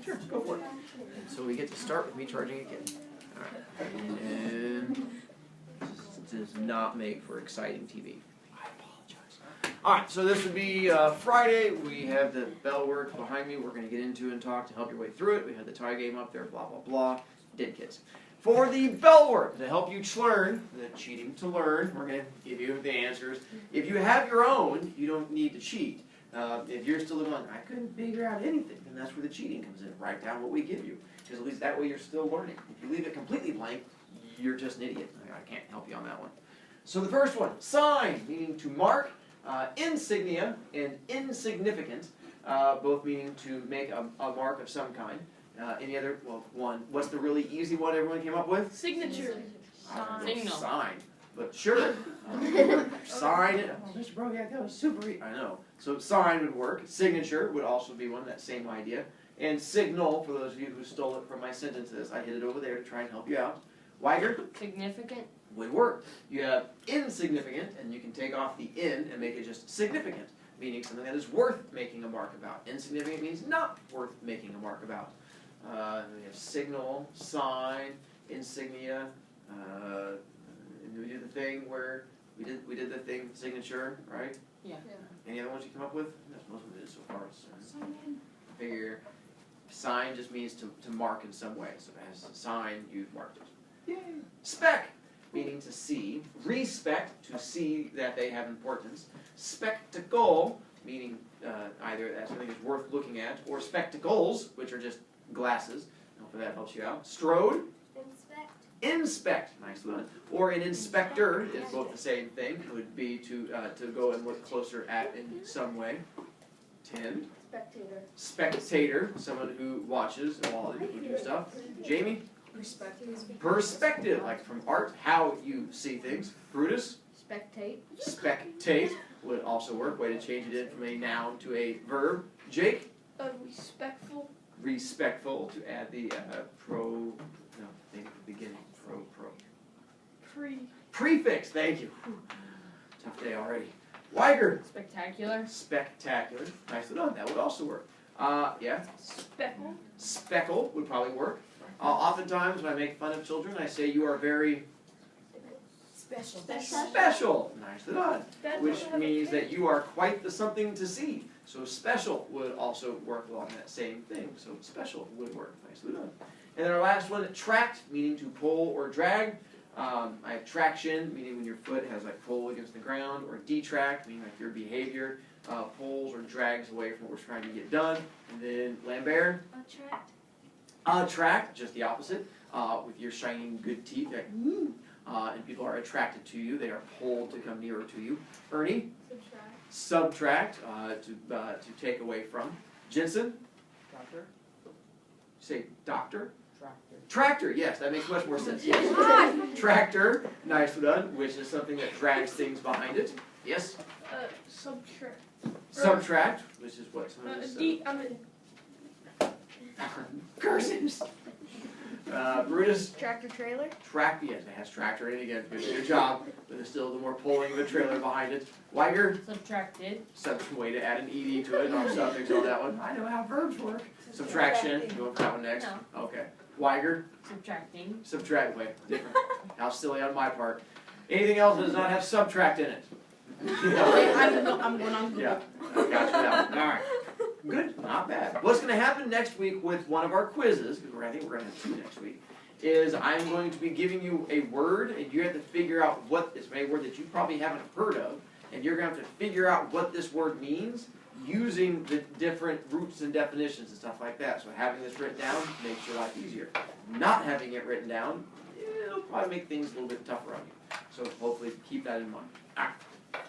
Sure, go for it. And so we get to start with me charging again. Alright. And this does not make for exciting TV. I apologize. Alright, so this would be Friday. We have the bell work behind me. We're going to get into and talk to help your way through it. We had the tie game up there, blah, blah, blah. Did kids. For the bell work, to help you learn, the cheating to learn, we're going to give you the answers. If you have your own, you don't need to cheat. If you're still going, I couldn't figure out anything, then that's where the cheating comes in. Write down what we give you, because at least that way you're still learning. If you leave it completely blank, you're just an idiot. I can't help you on that one. So the first one, sign, meaning to mark, insignia and insignificant, both meaning to make a mark of some kind. Any other? Well, one. What's the really easy one everyone came up with? Signature. Signal. Sign. But sure. Sign it. Oh, Mr. Brovicast, that was super easy. I know. So sign would work. Signature would also be one, that same idea. And signal, for those of you who stole it from my sentences, I hid it over there to try and help you out. Weiger? Significant. Would work. You have insignificant, and you can take off the in and make it just significant, meaning something that is worth making a mark about. Insignificant means not worth making a mark about. We have signal, sign, insignia. And we did the thing where we did the thing signature, right? Yeah. Any other ones you come up with? That's most of it so far. So I figure sign just means to mark in some way. So as a sign, you've marked it. Yay! Spec, meaning to see. Respect, to see that they have importance. Spectacle, meaning either that something is worth looking at, or spectacles, which are just glasses. Hopefully that helps you out. Strode. Inspect, nice one. Or an inspector is both the same thing. It would be to go and look closer at in some way. 10. Spectator, someone who watches while you do stuff. Jamie? Perspective, like from art, how you see things. Brutus? Spectate would also work. Way to change it in from a noun to a verb. Jake? Respectful. Respectful, to add the beginning. Prefix, thank you. Tough day already. Weiger. Spectacular. Spectacular. Nicely done. That would also work. Yeah? Speckle. Speckle would probably work. Oftentimes when I make fun of children, I say you are very special. Nicely done. Which means that you are quite the something to see. So special would also work along that same thing. So special would work. Nicely done. And then our last one, tract, meaning to pull or drag. I have traction, meaning when your foot has like pull against the ground, or detract, meaning like your behavior pulls or drags away from what we're trying to get done. And then Lambert. Attract, just the opposite. With your shining good teeth, like, and people are attracted to you. They are pulled to come nearer to you. Ernie. Subtract, to take away from. Jensen. Doctor. Say doctor. Tractor. Tractor, yes, that makes much more sense. Yes. Tractor, nicely done, which is something that drags things behind it. Yes? Subtract. Subtract, which is what? Curses! Brutus? Tractor trailer? Tractor, yes, it has tractor in it again. Good job. But there's still the more pulling of the trailer behind it. Weiger? Subtracted. Some way to add an ed to it, or suffix on that one. I know how verbs work. Subtraction, you want that one next? No. Okay. Weiger? Subtracting. Subtract, wait, different. How silly on my part. Anything else that does not have subtract in it? I'm going on Google. Yeah, I got you that one. All right. Good, not bad. What's going to happen next week with one of our quizzes, because I think we're going to have 2 next week, is I'm going to be giving you a word, and you have to figure out what this a word that you probably haven't heard of, and you're going to have to figure out what this word means using the different roots and definitions and stuff like that. So having this written down makes your life easier. Not having it written down, it'll probably make things a little bit tougher on you. So hopefully keep that in mind. All right.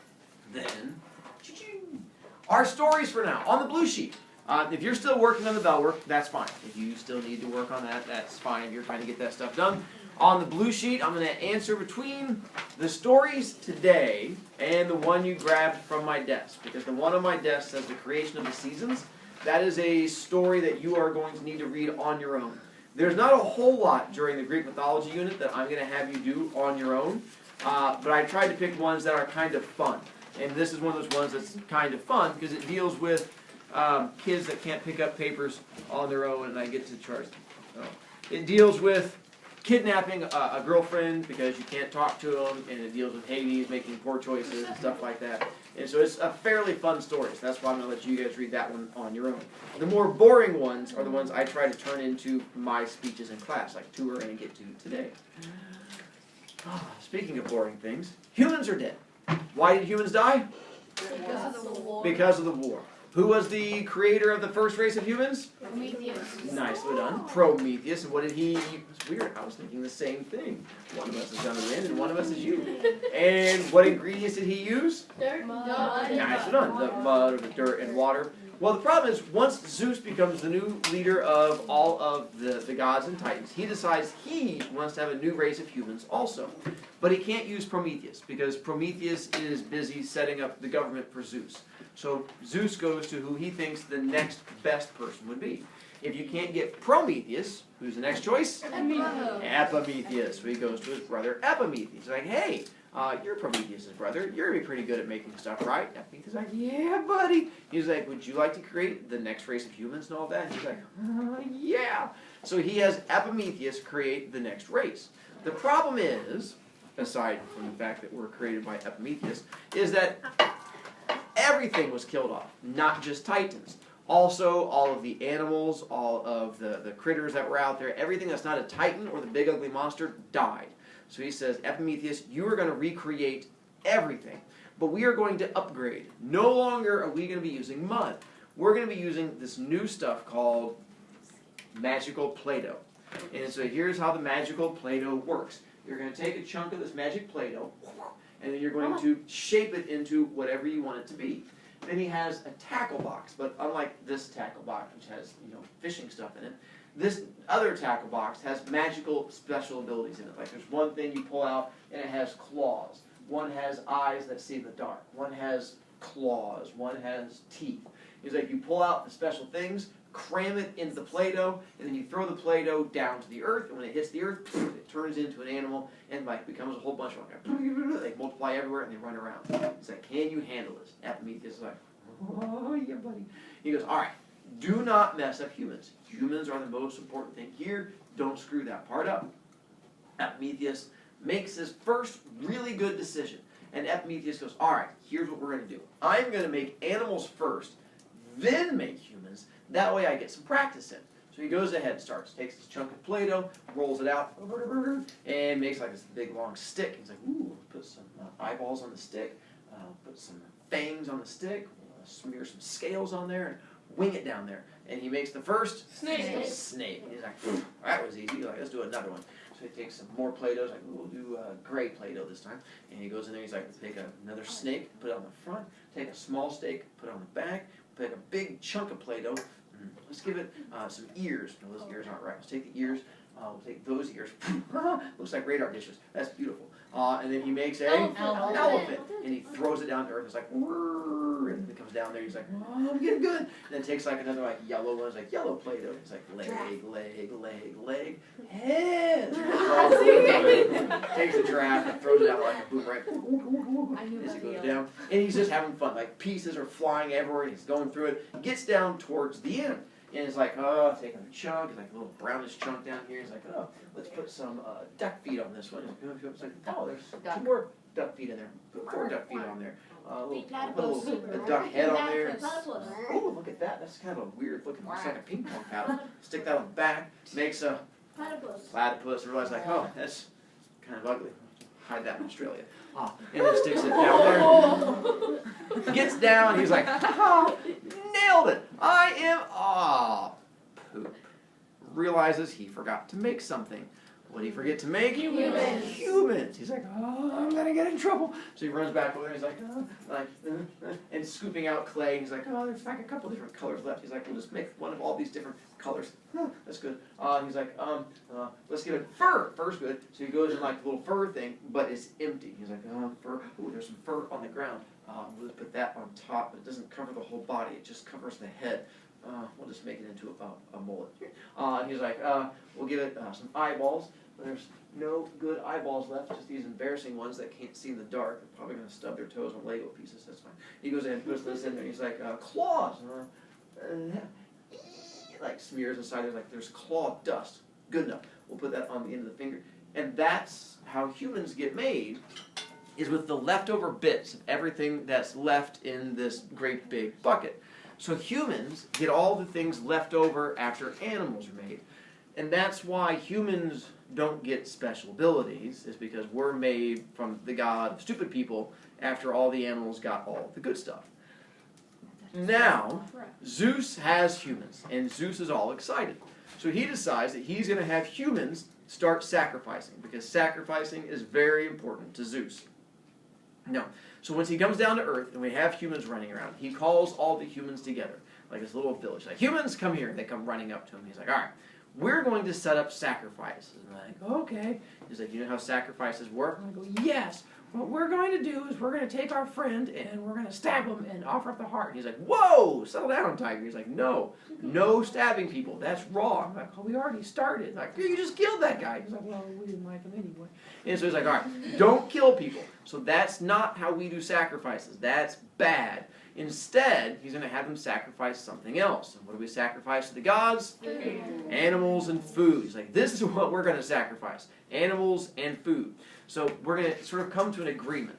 Then, our stories for now, on the blue sheet. If you're still working on the bell work, that's fine. If you still need to work on that, that's fine. If you're trying to get that stuff done. On the blue sheet, I'm going to answer between the stories today and the one you grabbed from my desk. Because the one on my desk says the creation of the seasons. That is a story that you are going to need to read on your own. There's not a whole lot during the Greek mythology unit that I'm going to have you do on your own. But I tried to pick ones that are kind of fun. And this is one of those ones that's kind of fun because it deals with kids that can't pick up papers on their own, and I get to charge them. So, it deals with kidnapping a girlfriend because you can't talk to them, and it deals with Hades making poor choices and stuff like that. And so it's a fairly fun story, so that's why I'm going to let you guys read that one on your own. The more boring ones are the ones I try to turn into my speeches in class, like 2 we're going to get to today. Speaking of boring things, humans are dead. Why did humans die? Because of the war. Because of the war. Who was the creator of the first race of humans? Prometheus. Nicely done. Prometheus. And what did he... It's weird. I was thinking the same thing. One of us is going to win and one of us is you. And what ingredients did he use? Dirt. Nicely done. The mud or the dirt and water. Well, the problem is once Zeus becomes the new leader of all of the gods and titans, he decides he wants to have a new race of humans also. But he can't use Prometheus because Prometheus is busy setting up the government for Zeus. So Zeus goes to who he thinks the next best person would be. If you can't get Prometheus, who's the next choice? Epimetheus. So he goes to his brother Epimetheus. He's like, hey, you're Prometheus' brother. You're going to be pretty good at making stuff, right? Epimetheus is like, yeah, buddy. He's like, would you like to create the next race of humans and all that? And he's like, yeah. So he has Epimetheus create the next race. The problem is, aside from the fact that we're created by Epimetheus, is that everything was killed off, not just titans. Also, all of the animals, all of the critters that were out there, everything that's not a titan or the big ugly monster died. So he says, Epimetheus, you are going to recreate everything, but we are going to upgrade. No longer are we going to be using mud. We're going to be using this new stuff called magical Play-Doh. And so here's how the magical Play-Doh works. You're going to take a chunk of this magic Play-Doh, and then you're going to shape it into whatever you want it to be. Then he has a tackle box, but unlike this tackle box, which has fishing stuff in it, this other tackle box has magical special abilities in it. Like there's one thing you pull out and it has claws. One has eyes that see in the dark. One has claws. One has teeth. He's like, you pull out the special things, cram it into the Play-Doh, and then you throw the Play-Doh down to the earth, and when it hits the earth, it turns into an animal and like becomes a whole bunch of them. They multiply everywhere and they run around. He's like, can you handle this? Epimetheus is like, oh yeah, buddy. He goes, all right, do not mess up humans. Humans are the most important thing here. Don't screw that part up. Epimetheus makes his first really good decision. And Epimetheus goes, all right, here's what we're going to do. I'm going to make animals first, then make humans. That way I get some practice in. So he goes ahead and takes this chunk of Play-Doh, rolls it out, and makes like this big long stick. He's like, ooh, put some eyeballs on the stick, put some fangs on the stick, smear some scales on there, and wing it down there. And he makes the first snake. He's like, that was easy. Like, let's do another one. So he takes some more Play-Doh. He's like, we'll do gray Play-Doh this time. And he goes in there. He's like, let's take another snake, put it on the front. Take a small snake, put it on the back. Take a big chunk of Play-Doh. Let's give it some ears. No, those ears aren't right. Let's take the ears. We'll take those ears. Looks like radar dishes. That's beautiful. And then he makes an elephant. And he throws it down to earth. It's like, and then it comes down there. He's like, oh, I'm getting good. And then takes like another like yellow one. It's like yellow Play-Doh. It's like leg, head. Takes a giraffe and throws it out like a boomerang. As he goes down. And he's just having fun. Like pieces are flying everywhere. He's going through it. Gets down towards the end. And it's like, oh, take another chunk. It's like a little brownish chunk down here. He's like, oh, let's put some duck feet on this one. It's like, oh, there's 2 more duck feet in there. Put 4 duck feet on there. A duck head on there. Oh, look at that. That's kind of a weird looking, looks like a ping pong paddle. Stick that on the back. Makes a platypus. Everybody's like, oh, that's kind of ugly. Hide that in Australia. And then sticks it down there. Gets down. He's like, nailed it. I am, poop. Realizes he forgot to make something. What did he forget to make? Humans. He's like, oh, I'm going to get in trouble. So he runs back over there. He's like, and scooping out clay. He's like, oh, there's like a couple different colors left. He's like, we'll just make one of all these different colors. That's good. He's like, let's give it fur. Fur's good. So he goes in like a little fur thing, but it's empty. He's like, fur. Ooh, there's some fur on the ground. We'll just put that on top, but it doesn't cover the whole body. It just covers the head. We'll just make it into a mullet. He's like, we'll give it some eyeballs. But there's no good eyeballs left, just these embarrassing ones that can't see in the dark. They're probably going to stub their toes on Lego pieces. That's fine. He goes ahead and puts this in there. He's like, claws. like smears inside there's claw dust. Good enough. We'll put that on the end of the finger. And that's how humans get made, is with the leftover bits of everything that's left in this great big bucket. So humans get all the things left over after animals are made. And that's why humans don't get special abilities, is because we're made from the god of stupid people after all the animals got all the good stuff. Now, Zeus has humans, and Zeus is all excited. So he decides that he's going to have humans start sacrificing, because sacrificing is very important to Zeus. Now, so once he comes down to Earth and we have humans running around, he calls all the humans together, like this little village. Like, humans, come here. And they come running up to him. He's like, all right, we're going to set up sacrifices. And they're like, okay. He's like, you know how sacrifices work? And I go, yes. What we're going to do is we're going to take our friend and we're going to stab him and offer up the heart. And he's like, whoa, settle down, Tiger. He's like, no stabbing people. That's wrong. I'm like, oh, we already started. Like, you just killed that guy. He's like, well, we didn't like him anyway. And so he's like, all right, don't kill people. So that's not how we do sacrifices. That's bad. Instead, he's going to have them sacrifice something else. And what do we sacrifice to the gods? Food. Animals and food. He's like, this is what we're going to sacrifice. Animals and food. So we're going to sort of come to an agreement.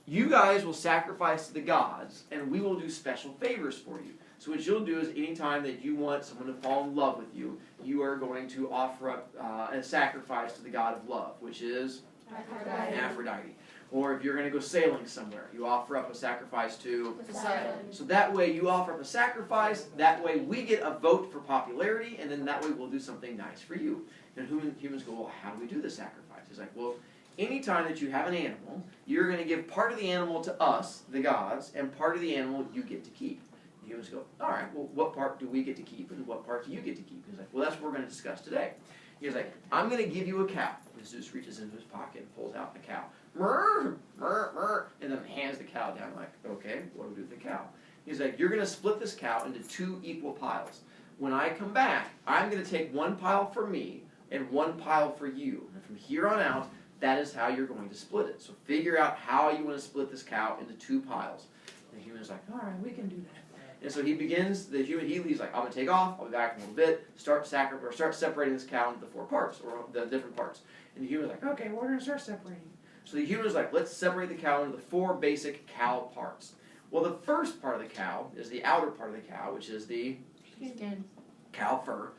You guys will sacrifice to the gods, and we will do special favors for you. So what you'll do is anytime that you want someone to fall in love with you, you are going to offer up a sacrifice to the god of love, which is Aphrodite. Or if you're going to go sailing somewhere, you offer up a sacrifice to Poseidon. So that way you offer up a sacrifice, that way we get a vote for popularity, and then that way we'll do something nice for you. And humans go, well, how do we do the sacrifice? He's like, well, anytime that you have an animal, you're going to give part of the animal to us, the gods, and part of the animal you get to keep. The humans go, all right, well, what part do we get to keep, and what part do you get to keep? He's like, well, that's what we're going to discuss today. He's like, I'm going to give you a cow. And Zeus reaches into his pocket and pulls out the cow. Murr, murr, murr, and then hands the cow down. I'm like, okay, what do we do with the cow? He's like, you're going to split this cow into 2 equal piles. When I come back, I'm going to take 1 pile for me and 1 pile for you. And from here on out, that is how you're going to split it. So figure out how you want to split this cow into 2 piles. And the human's like, all right, we can do that. And so he begins, he's like, I'm going to take off, I'll be back in a little bit, start separating this cow into the 4 parts, or the different parts. And the human's like, okay, we're going to start separating. So the human's like, let's separate the cow into the 4 basic cow parts. Well, the first part of the cow is the outer part of the cow, which is the Skin. cow fur.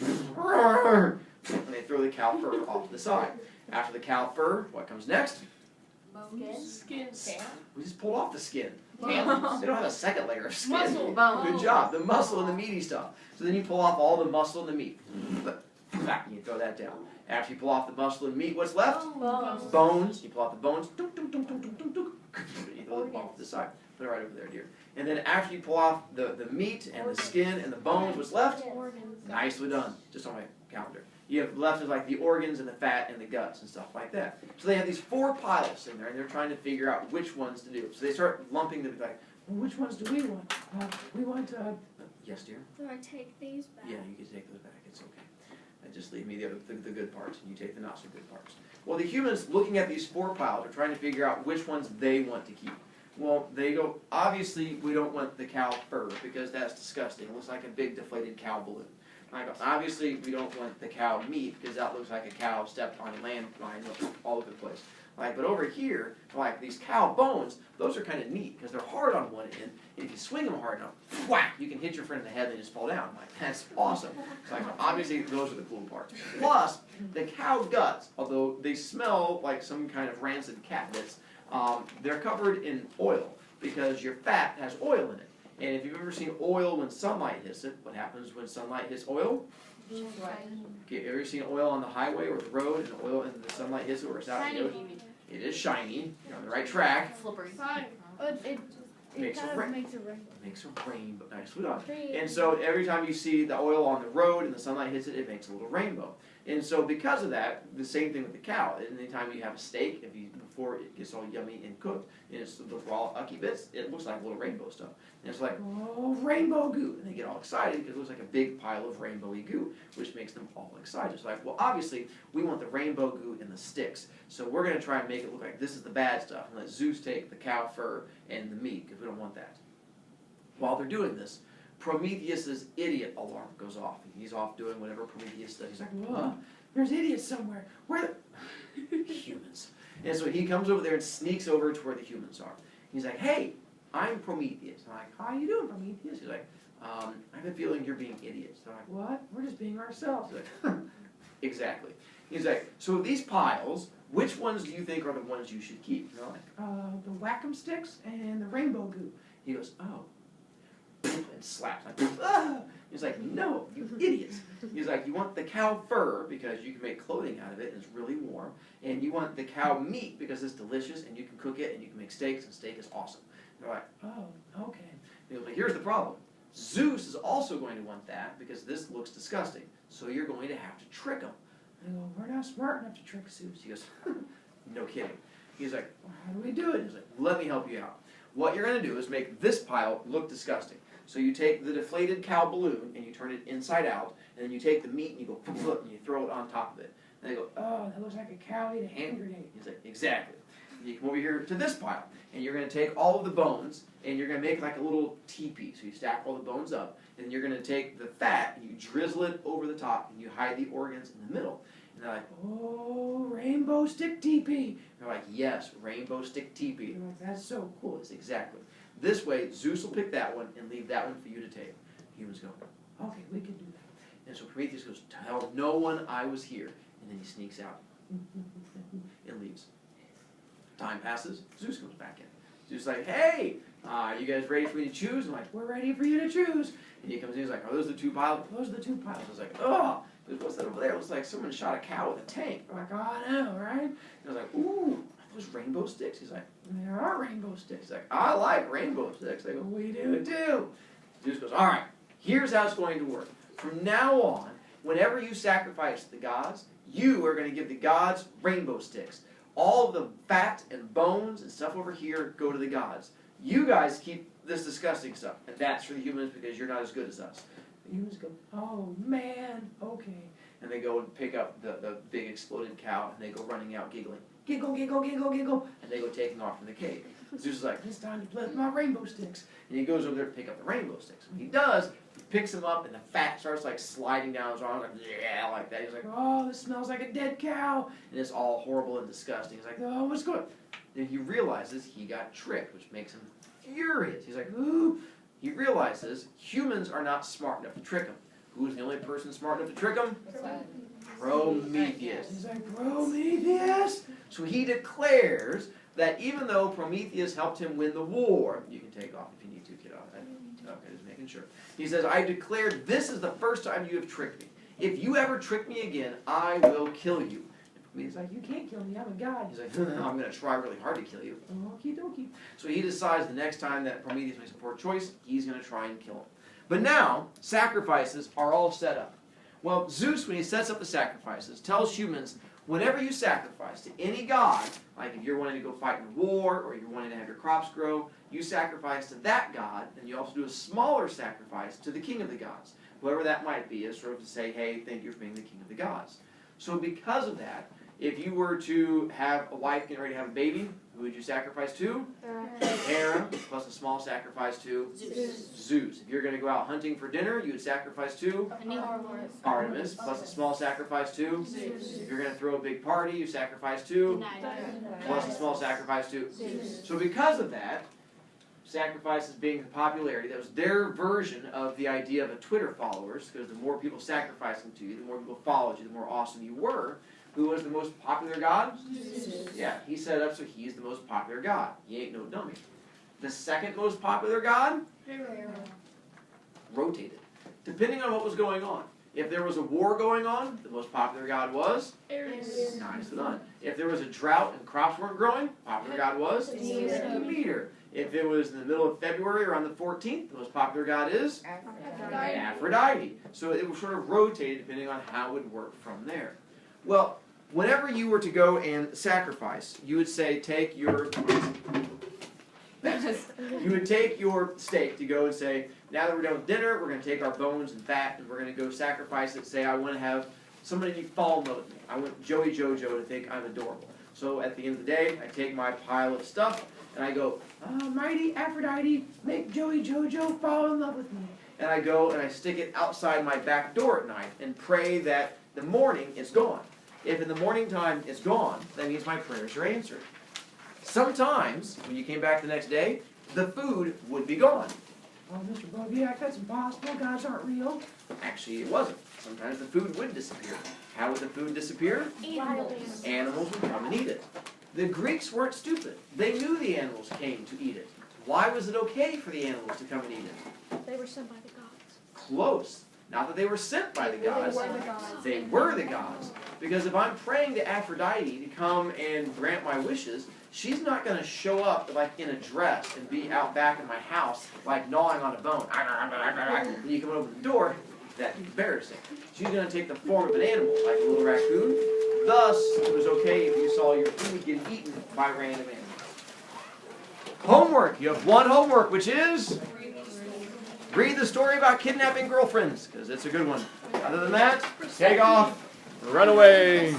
And they throw the cow fur off to the side. After the cow fur, what comes next? Skin. We just pulled off the skin. Bones. They don't have a second layer of skin. Muscle. Good job. The muscle and the meaty stuff. So then you pull off all the muscle and the meat. You throw that down. After you pull off the muscle and meat, what's left? Bones. Bones. You pull off the bones. You throw them off to the side. Put it right over there, dear. And then after you pull off the meat and the skin and the bones, what's left? Organs. Nicely done. Just on my calendar. You have left is like the organs and the fat and the guts and stuff like that. So they have these 4 piles in there, and they're trying to figure out which ones to do. So they start lumping them, like, well, which ones do we want? We want, yes, dear? Do I take these back? Yeah, you can take those back. It's okay. Just leave me the good parts, and you take the not so good parts. Well, the humans, looking at these 4 piles, are trying to figure out which ones they want to keep. Well, they go, obviously, we don't want the cow fur, because that's disgusting. It looks like a big deflated cow balloon. I go, obviously, we don't want the cow meat, because that looks like a cow stepped on a landmine all over the place. Like, but over here, like these cow bones, those are kind of neat, because they're hard on one end, and if you swing them hard enough, whack, you can hit your friend in the head and they just fall down. I'm like, that's awesome. So like, obviously, those are the cool parts. Plus, the cow guts, although they smell like some kind of rancid cat bits, they're covered in oil, because your fat has oil in it. And if you've ever seen oil when sunlight hits it, what happens when sunlight hits oil? Okay, ever seen oil on the highway or the road, and oil and the sunlight hits it where it's out in the ocean? It is shiny. You're on the right track. Slippery. It Makes kind a of rain. makes a rain. Makes a rainbow. Nicely done. And so every time you see the oil on the road and the sunlight hits it, it makes a little rainbow. And so because of that, the same thing with the cow. Anytime you have a steak, before it gets all yummy and cooked, and it's the raw ucky bits, it looks like little rainbow stuff. And it's like, oh, rainbow goo. And they get all excited because it looks like a big pile of rainbowy goo, which makes them all excited. It's like, well, obviously, we want the rainbow goo in the sticks. So we're going to try and make it look like this is the bad stuff and let Zeus take the cow fur and the meat, because we don't want that. While they're doing this, Prometheus's idiot alarm goes off. And he's off doing whatever Prometheus does. He's like, whoa, there's idiots somewhere. Where the humans? And so he comes over there and sneaks over to where the humans are. He's like, hey, I'm Prometheus. I'm like, how you doing, Prometheus? He's like, I have a feeling you're being idiots. They're like, what? We're just being ourselves. He's like, exactly. He's like, so these piles, which ones do you think are the ones you should keep? And they're like, the whack-em sticks and the rainbow goo. He goes, oh. And slaps. Like, ah! He's like, no, you idiots. He's like, you want the cow fur because you can make clothing out of it and it's really warm. And you want the cow meat because it's delicious and you can cook it and you can make steaks and steak is awesome. And they're like, oh, okay. He goes, but here's the problem. Zeus is also going to want that because this looks disgusting. So you're going to have to trick him. And they go, we're not smart enough to trick Zeus. He goes, no kidding. He's like, well, how do we do it? He's like, let me help you out. What you're going to do is make this pile look disgusting. So you take the deflated cow balloon and you turn it inside out, and then you take the meat and you go, and you throw it on top of it. And they go, oh, that looks like a cow ate a hand grenade. He's like, exactly. And you come over here to this pile, and you're going to take all of the bones, and you're going to make like a little teepee. So you stack all the bones up, and you're going to take the fat, and you drizzle it over the top, and you hide the organs in the middle. And they're like, oh, rainbow stick teepee. They're like, yes, rainbow stick teepee. They're like, that's so cool. It's exactly. This way, Zeus will pick that one and leave that one for you to take. Humans go, okay, we can do that. And so Prometheus goes, tell no one I was here. And then he sneaks out and leaves. Time passes. Zeus comes back in. Zeus is like, hey, you guys ready for me to choose? I'm like, we're ready for you to choose. And he comes in, he's like, are those the two piles? Those are the two piles. I was like, oh, what's that over there? It looks like someone shot a cow with a tank. I'm like, oh, I know, right? And I was like, ooh. Those rainbow sticks? He's like, there are rainbow sticks. He's like, I like rainbow sticks. I go, we do too. Zeus goes, all right, here's how it's going to work. From now on, whenever you sacrifice the gods, you are going to give the gods rainbow sticks. All of the fat and bones and stuff over here go to the gods. You guys keep this disgusting stuff, and that's for the humans because you're not as good as us. The humans go, oh man, okay. And they go and pick up the big exploded cow, and they go running out giggling. Giggle, giggle, giggle, giggle. And they go taking off from the cave. Zeus is like, it's time to play with my rainbow sticks. And he goes over there to pick up the rainbow sticks. When he does, he picks them up and the fat starts like sliding down his arm, like, yeah, like that. He's like, oh, this smells like a dead cow. And it's all horrible and disgusting. He's like, oh, what's going on? Then he realizes he got tricked, which makes him furious. He's like, ooh. He realizes humans are not smart enough to trick him. Who's the only person smart enough to trick him? Prometheus. He's like, Prometheus? So he declares that even though Prometheus helped him win the war, you can take off if you need to, get off. Okay, just making sure. He says, I declare this is the first time you have tricked me. If you ever trick me again, I will kill you. And Prometheus is like, you can't kill me, I'm a god. He's like, no, I'm going to try really hard to kill you. Okie dokie. So he decides the next time that Prometheus makes a poor choice, he's going to try and kill him. But now, sacrifices are all set up. Well, Zeus, when he sets up the sacrifices, tells humans, whenever you sacrifice to any god, like if you're wanting to go fight in war, or you're wanting to have your crops grow, you sacrifice to that god, and you also do a smaller sacrifice to the king of the gods. Whoever that might be, is sort of to say, hey, thank you for being the king of the gods. So because of that, if you were to have a wife getting ready to have a baby, who would you sacrifice to? Hera, plus a small sacrifice to Zeus. If you're going to go out hunting for dinner, you would sacrifice to Artemis, plus a small sacrifice to Zeus. If you're going to throw a big party, you sacrifice to plus a small sacrifice to Zeus. So because of that, sacrifices being the popularity, that was their version of the idea of a Twitter followers, because the more people sacrificing to you, the more people followed you, the more awesome you were. Who was the most popular god? Zeus. Yeah, he set it up so he's the most popular god. He ain't no dummy. The second most popular god? Hera. Rotated. Depending on what was going on. If there was a war going on, the most popular god was? Ares. Nice done. If there was a drought and crops weren't growing, popular god was? Demeter. If it was in the middle of February or on the 14th, the most popular god is? Aphrodite. So it was sort of rotated depending on how it would work from there. Well, whenever you were to go and sacrifice, you would say, take your steak to go and say, now that we're done with dinner, we're going to take our bones and fat and we're going to go sacrifice it. Say, I want to have somebody fall in love with me. I want Joey Jojo to think I'm adorable. So at the end of the day, I take my pile of stuff and I go, mighty Aphrodite, make Joey Jojo fall in love with me. and I go and I stick it outside my back door at night and pray that the morning is gone. If in the morning time it's gone, that means my prayers are answered. Sometimes, when you came back the next day, the food would be gone. Oh, Mr. Brovicast, that's impossible. Gods aren't real. Actually, it wasn't. Sometimes the food would disappear. How would the food disappear? Animals. Animals would come and eat it. The Greeks weren't stupid. They knew the animals came to eat it. Why was it okay for the animals to come and eat it? They were sent by the gods. Close. Not that they were sent by the gods. They were the gods. Because if I'm praying to Aphrodite to come and grant my wishes, she's not going to show up like in a dress and be out back in my house like gnawing on a bone. When you come over the door, that's embarrassing. She's going to take the form of an animal, like a little raccoon. Thus, it was okay if you saw your food get eaten by random animals. Homework. You have one homework, which is read the story about kidnapping girlfriends, because it's a good one. Other than that, take off, run away.